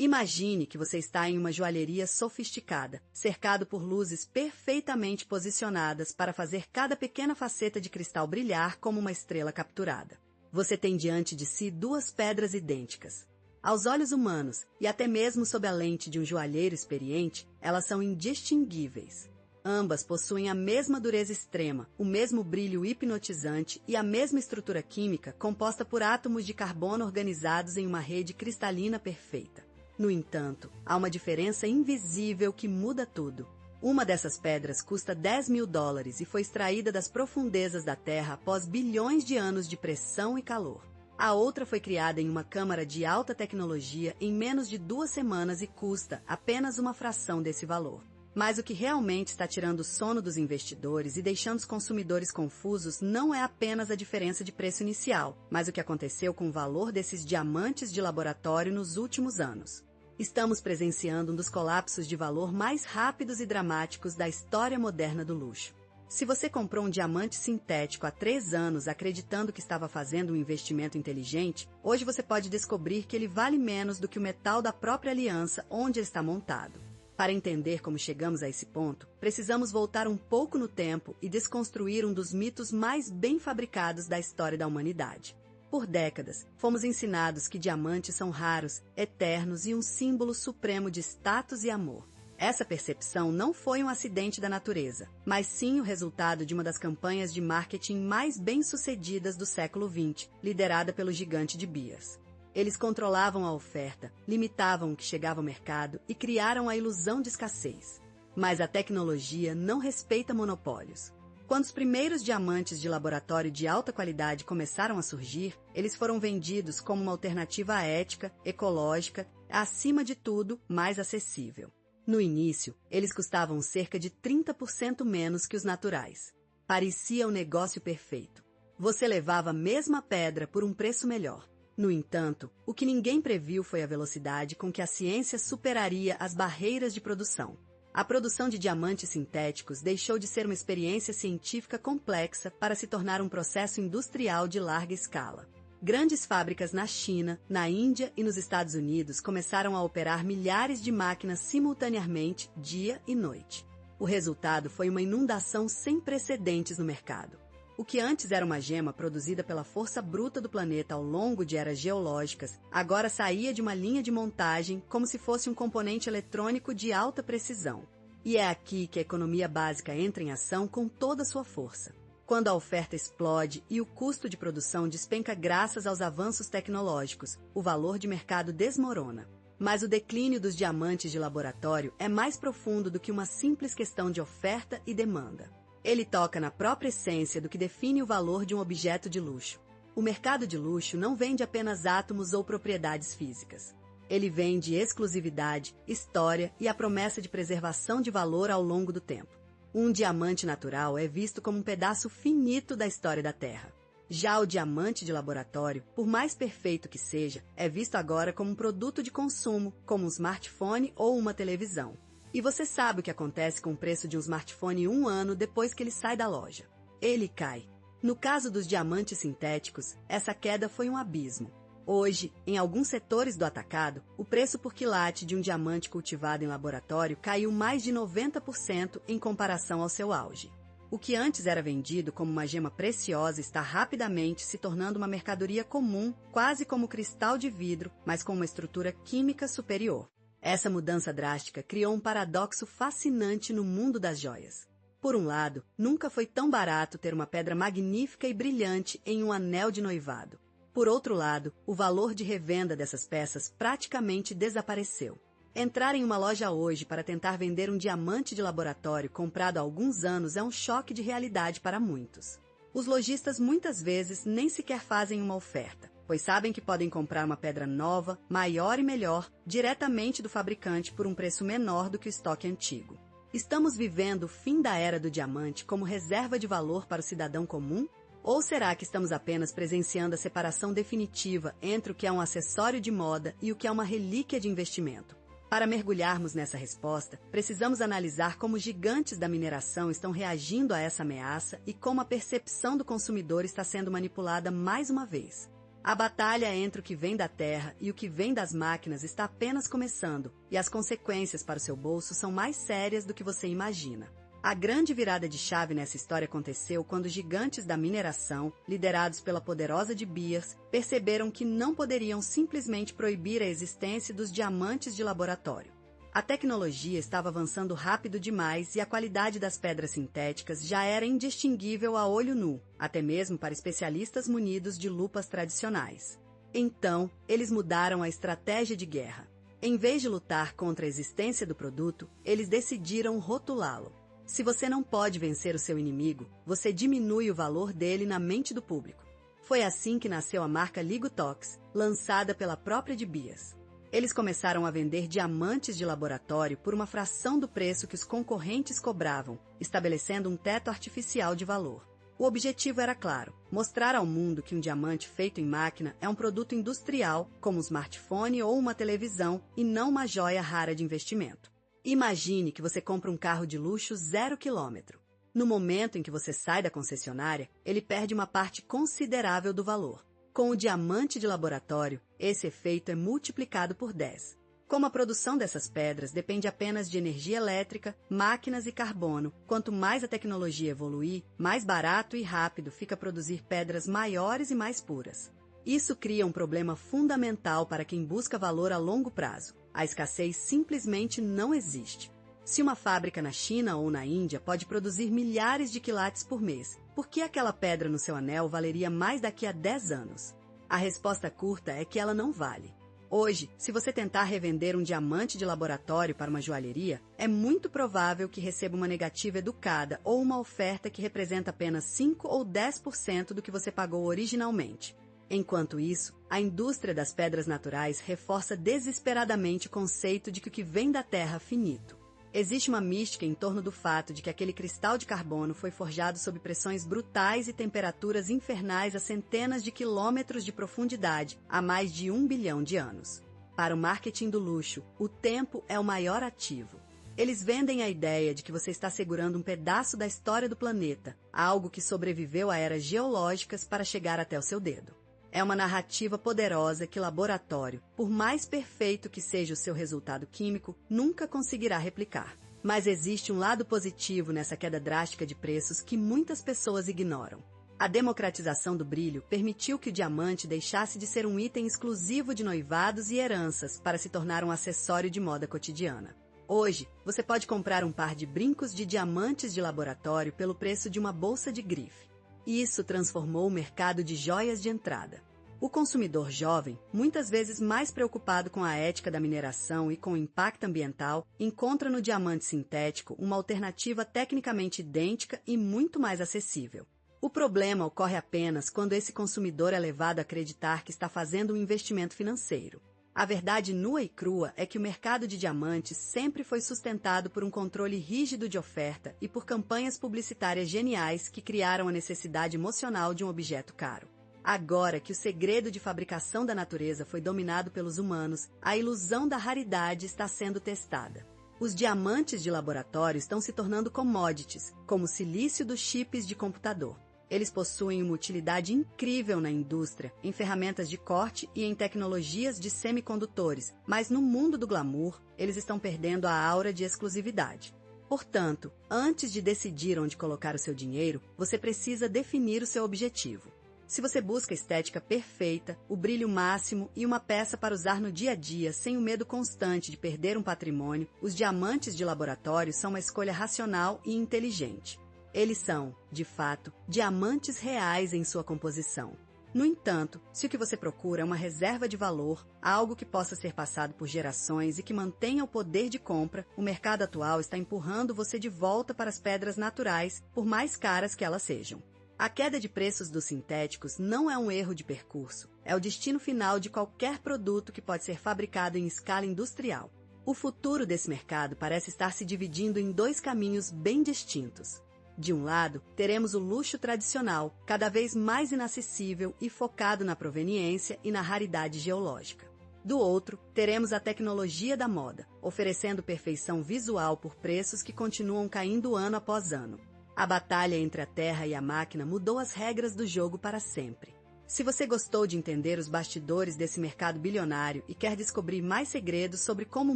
Imagine que você está em uma joalheria sofisticada, cercado por luzes perfeitamente posicionadas para fazer cada pequena faceta de cristal brilhar como uma estrela capturada. Você tem diante de si duas pedras idênticas. Aos olhos humanos, e até mesmo sob a lente de um joalheiro experiente, elas são indistinguíveis. Ambas possuem a mesma dureza extrema, o mesmo brilho hipnotizante e a mesma estrutura química composta por átomos de carbono organizados em uma rede cristalina perfeita. No entanto, há uma diferença invisível que muda tudo. Uma dessas pedras custa $10.000 e foi extraída das profundezas da Terra após bilhões de anos de pressão e calor. A outra foi criada em uma câmara de alta tecnologia em menos de 2 semanas e custa apenas uma fração desse valor. Mas o que realmente está tirando o sono dos investidores e deixando os consumidores confusos não é apenas a diferença de preço inicial, mas o que aconteceu com o valor desses diamantes de laboratório nos últimos anos. Estamos presenciando um dos colapsos de valor mais rápidos e dramáticos da história moderna do luxo. Se você comprou um diamante sintético há 3 anos acreditando que estava fazendo um investimento inteligente, hoje você pode descobrir que ele vale menos do que o metal da própria aliança onde ele está montado. Para entender como chegamos a esse ponto, precisamos voltar um pouco no tempo e desconstruir um dos mitos mais bem fabricados da história da humanidade. Por décadas, fomos ensinados que diamantes são raros, eternos e um símbolo supremo de status e amor. Essa percepção não foi um acidente da natureza, mas sim o resultado de uma das campanhas de marketing mais bem-sucedidas do século XX, liderada pelo gigante de Beers. Eles controlavam a oferta, limitavam o que chegava ao mercado e criaram a ilusão de escassez. Mas a tecnologia não respeita monopólios. Quando os primeiros diamantes de laboratório de alta qualidade começaram a surgir, eles foram vendidos como uma alternativa ética, ecológica, acima de tudo, mais acessível. No início, eles custavam cerca de 30% menos que os naturais. Parecia um negócio perfeito. Você levava a mesma pedra por um preço melhor. No entanto, o que ninguém previu foi a velocidade com que a ciência superaria as barreiras de produção. A produção de diamantes sintéticos deixou de ser uma experiência científica complexa para se tornar um processo industrial de larga escala. Grandes fábricas na China, na Índia e nos Estados Unidos começaram a operar milhares de máquinas simultaneamente, dia e noite. O resultado foi uma inundação sem precedentes no mercado. O que antes era uma gema produzida pela força bruta do planeta ao longo de eras geológicas, agora saía de uma linha de montagem como se fosse um componente eletrônico de alta precisão. E é aqui que a economia básica entra em ação com toda a sua força. Quando a oferta explode e o custo de produção despenca graças aos avanços tecnológicos, o valor de mercado desmorona. Mas o declínio dos diamantes de laboratório é mais profundo do que uma simples questão de oferta e demanda. Ele toca na própria essência do que define o valor de um objeto de luxo. O mercado de luxo não vende apenas átomos ou propriedades físicas. Ele vende exclusividade, história e a promessa de preservação de valor ao longo do tempo. Um diamante natural é visto como um pedaço finito da história da Terra. Já o diamante de laboratório, por mais perfeito que seja, é visto agora como um produto de consumo, como um smartphone ou uma televisão. E você sabe o que acontece com o preço de um smartphone 1 ano depois que ele sai da loja. Ele cai. No caso dos diamantes sintéticos, essa queda foi um abismo. Hoje, em alguns setores do atacado, o preço por quilate de um diamante cultivado em laboratório caiu mais de 90% em comparação ao seu auge. O que antes era vendido como uma gema preciosa está rapidamente se tornando uma mercadoria comum, quase como cristal de vidro, mas com uma estrutura química superior. Essa mudança drástica criou um paradoxo fascinante no mundo das joias. Por um lado, nunca foi tão barato ter uma pedra magnífica e brilhante em um anel de noivado. Por outro lado, o valor de revenda dessas peças praticamente desapareceu. Entrar em uma loja hoje para tentar vender um diamante de laboratório comprado há alguns anos é um choque de realidade para muitos. Os lojistas muitas vezes nem sequer fazem uma oferta, pois sabem que podem comprar uma pedra nova, maior e melhor, diretamente do fabricante por um preço menor do que o estoque antigo. Estamos vivendo o fim da era do diamante como reserva de valor para o cidadão comum? Ou será que estamos apenas presenciando a separação definitiva entre o que é um acessório de moda e o que é uma relíquia de investimento? Para mergulharmos nessa resposta, precisamos analisar como os gigantes da mineração estão reagindo a essa ameaça e como a percepção do consumidor está sendo manipulada mais uma vez. A batalha entre o que vem da terra e o que vem das máquinas está apenas começando, e as consequências para o seu bolso são mais sérias do que você imagina. A grande virada de chave nessa história aconteceu quando os gigantes da mineração, liderados pela poderosa De Beers, perceberam que não poderiam simplesmente proibir a existência dos diamantes de laboratório. A tecnologia estava avançando rápido demais e a qualidade das pedras sintéticas já era indistinguível a olho nu, até mesmo para especialistas munidos de lupas tradicionais. Então, eles mudaram a estratégia de guerra. Em vez de lutar contra a existência do produto, eles decidiram rotulá-lo. Se você não pode vencer o seu inimigo, você diminui o valor dele na mente do público. Foi assim que nasceu a marca Ligotox, lançada pela própria De Beers. Eles começaram a vender diamantes de laboratório por uma fração do preço que os concorrentes cobravam, estabelecendo um teto artificial de valor. O objetivo era claro: mostrar ao mundo que um diamante feito em máquina é um produto industrial, como um smartphone ou uma televisão, e não uma joia rara de investimento. Imagine que você compra um carro de luxo 0 km. No momento em que você sai da concessionária, ele perde uma parte considerável do valor. Com o diamante de laboratório, esse efeito é multiplicado por 10. Como a produção dessas pedras depende apenas de energia elétrica, máquinas e carbono, quanto mais a tecnologia evoluir, mais barato e rápido fica produzir pedras maiores e mais puras. Isso cria um problema fundamental para quem busca valor a longo prazo. A escassez simplesmente não existe. Se uma fábrica na China ou na Índia pode produzir milhares de quilates por mês, por que aquela pedra no seu anel valeria mais daqui a 10 anos? A resposta curta é que ela não vale. Hoje, se você tentar revender um diamante de laboratório para uma joalheria, é muito provável que receba uma negativa educada ou uma oferta que representa apenas 5 ou 10% do que você pagou originalmente. Enquanto isso, a indústria das pedras naturais reforça desesperadamente o conceito de que o que vem da terra é finito. Existe uma mística em torno do fato de que aquele cristal de carbono foi forjado sob pressões brutais e temperaturas infernais a centenas de quilômetros de profundidade há mais de 1 bilhão de anos. Para o marketing do luxo, o tempo é o maior ativo. Eles vendem a ideia de que você está segurando um pedaço da história do planeta, algo que sobreviveu a eras geológicas para chegar até o seu dedo. É uma narrativa poderosa que laboratório, por mais perfeito que seja o seu resultado químico, nunca conseguirá replicar. Mas existe um lado positivo nessa queda drástica de preços que muitas pessoas ignoram. A democratização do brilho permitiu que o diamante deixasse de ser um item exclusivo de noivados e heranças para se tornar um acessório de moda cotidiana. Hoje, você pode comprar um par de brincos de diamantes de laboratório pelo preço de uma bolsa de grife. Isso transformou o mercado de joias de entrada. O consumidor jovem, muitas vezes mais preocupado com a ética da mineração e com o impacto ambiental, encontra no diamante sintético uma alternativa tecnicamente idêntica e muito mais acessível. O problema ocorre apenas quando esse consumidor é levado a acreditar que está fazendo um investimento financeiro. A verdade nua e crua é que o mercado de diamantes sempre foi sustentado por um controle rígido de oferta e por campanhas publicitárias geniais que criaram a necessidade emocional de um objeto caro. Agora que o segredo de fabricação da natureza foi dominado pelos humanos, a ilusão da raridade está sendo testada. Os diamantes de laboratório estão se tornando commodities, como o silício dos chips de computador. Eles possuem uma utilidade incrível na indústria, em ferramentas de corte e em tecnologias de semicondutores, mas no mundo do glamour, eles estão perdendo a aura de exclusividade. Portanto, antes de decidir onde colocar o seu dinheiro, você precisa definir o seu objetivo. Se você busca estética perfeita, o brilho máximo e uma peça para usar no dia a dia sem o medo constante de perder um patrimônio, os diamantes de laboratório são uma escolha racional e inteligente. Eles são, de fato, diamantes reais em sua composição. No entanto, se o que você procura é uma reserva de valor, algo que possa ser passado por gerações e que mantenha o poder de compra, o mercado atual está empurrando você de volta para as pedras naturais, por mais caras que elas sejam. A queda de preços dos sintéticos não é um erro de percurso, é o destino final de qualquer produto que pode ser fabricado em escala industrial. O futuro desse mercado parece estar se dividindo em dois caminhos bem distintos. De um lado, teremos o luxo tradicional, cada vez mais inacessível e focado na proveniência e na raridade geológica. Do outro, teremos a tecnologia da moda, oferecendo perfeição visual por preços que continuam caindo ano após ano. A batalha entre a terra e a máquina mudou as regras do jogo para sempre. Se você gostou de entender os bastidores desse mercado bilionário e quer descobrir mais segredos sobre como o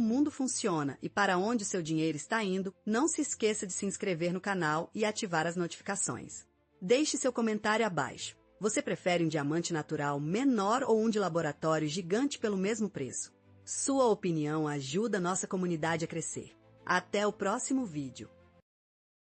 mundo funciona e para onde o seu dinheiro está indo, não se esqueça de se inscrever no canal e ativar as notificações. Deixe seu comentário abaixo. Você prefere um diamante natural menor ou um de laboratório gigante pelo mesmo preço? Sua opinião ajuda nossa comunidade a crescer. Até o próximo vídeo.